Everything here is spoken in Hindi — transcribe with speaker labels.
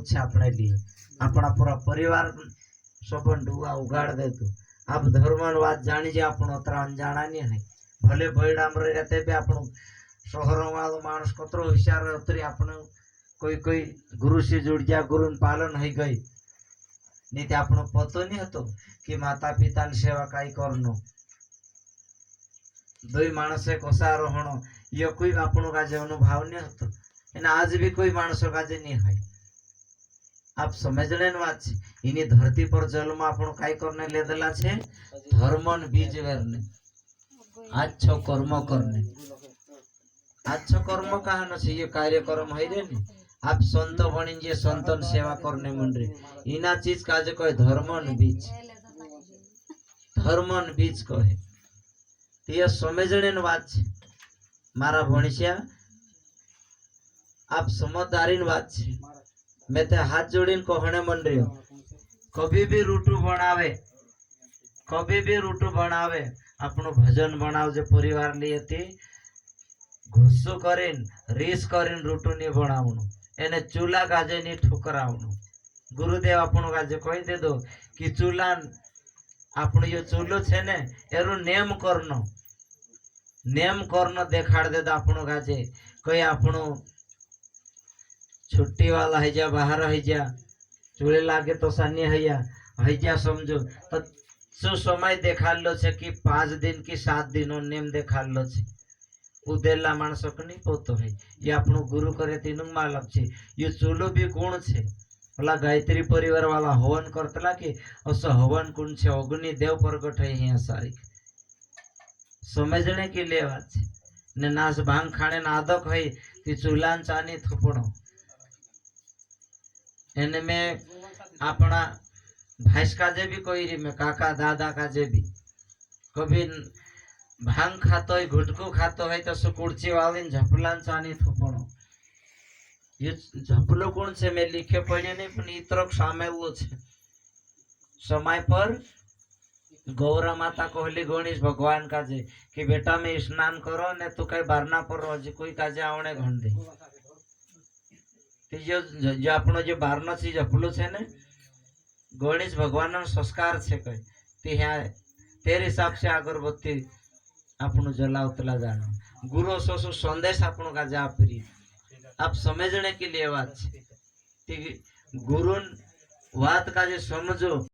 Speaker 1: दुख है अपने लिए, अपना पूरा परिवार सबन डुआ उगाड़ दे तू। आप धर्मन बात जानी जे आपण अतरा अनजाना नहीं है, भले बईडाम रहते भी आपण शहरों वालों मानस कतरो होशियार उतरी आपण कोई गुरु से जुड़ जा, गुरु पालन है गई नहीं ते आपण पतो नहीं हतो कि माता पिता सेवा काई करनो, दुई मानसे कोसा रहणो ये कोई आपण काजे अनुभव नहीं हतो, एना आज भी कोई मानसो काजे नहीं है। आप समझने बात छे, इनी धरती पर जन्म आपण काई करने ले देला छे, धर्मन बीज वेरने, अच्छो कर्म करने। अच्छो कर्म कहानो छे, ये कार्यक्रम है रे ने आप संत बनी जे संतन सेवा करने मन रे, इना चीज काजे कहे धर्मन बीज, धर्मन बीज कहे। तो ये समझने बात छे मारा भणिया, आप समझदारी बात छे। मैं ते हाथ जोड़ीने कहने मन रही, कभी भी रूटू बनावे, कभी भी रूटू बनावे अपनो भजन बनाव जे परिवार लिए थी गुस्सो करीन रीस करीन रूटू नहीं बनावनु, एने चूला काजे नहीं ठुकरावनु। गुरुदेव आपनो काजे कही दे दो कि चूला आपनो यो चूलो छे ने एरो नेम करनो देखाड़ दे दो आपनो काजे, कई आपनो छुट्टी वाला है जा, बाहर है जा, चूल्हे लागे तो सान्य है जा समझो तो जो समय देखा लो छे कि 5 दिन की 7 दिनों नेम देखा लो छे, उदेला मानस नहीं पोतो है ये आपनो गुरु करे तीनों मालक छे। ये चूलो भी गुण छे, भला गायत्री परिवार वाला हवन करतला कि असो हवन कुंड छे, अग्नि देव प्रगट है यहाँ सारी समझने के लिए बात छे। ने नाच भांग खाने ना आदक है कि चूलान चानी थोपड़ो एने में अपना भाईस काजे भी कोई री में काका दादा काजे भी कभी भांग खातो है घुटकू खातो है तो सुकुड़ची वाली झपलान चानी थोपड़ो, ये झपलो कौन से मैं लिखे पढ़े नहीं पण इतरक सामेलो छे। समय पर गौरा माता कहली गणेश भगवान काजे कि बेटा में स्नान करो ने तू कई बारना पर रोज कोई काजे आवणे घंटे जो आपनो जो बारनो से झपलो छे ने गणेश भगवान संस्कार छे कई तेरे हिसाब से अगरबत्ती आपनो जलावतला जानो गुरु सो संदेश आपनो काजे आपरी आप समझने के लिए बात छे गुरु बात काजे समझो।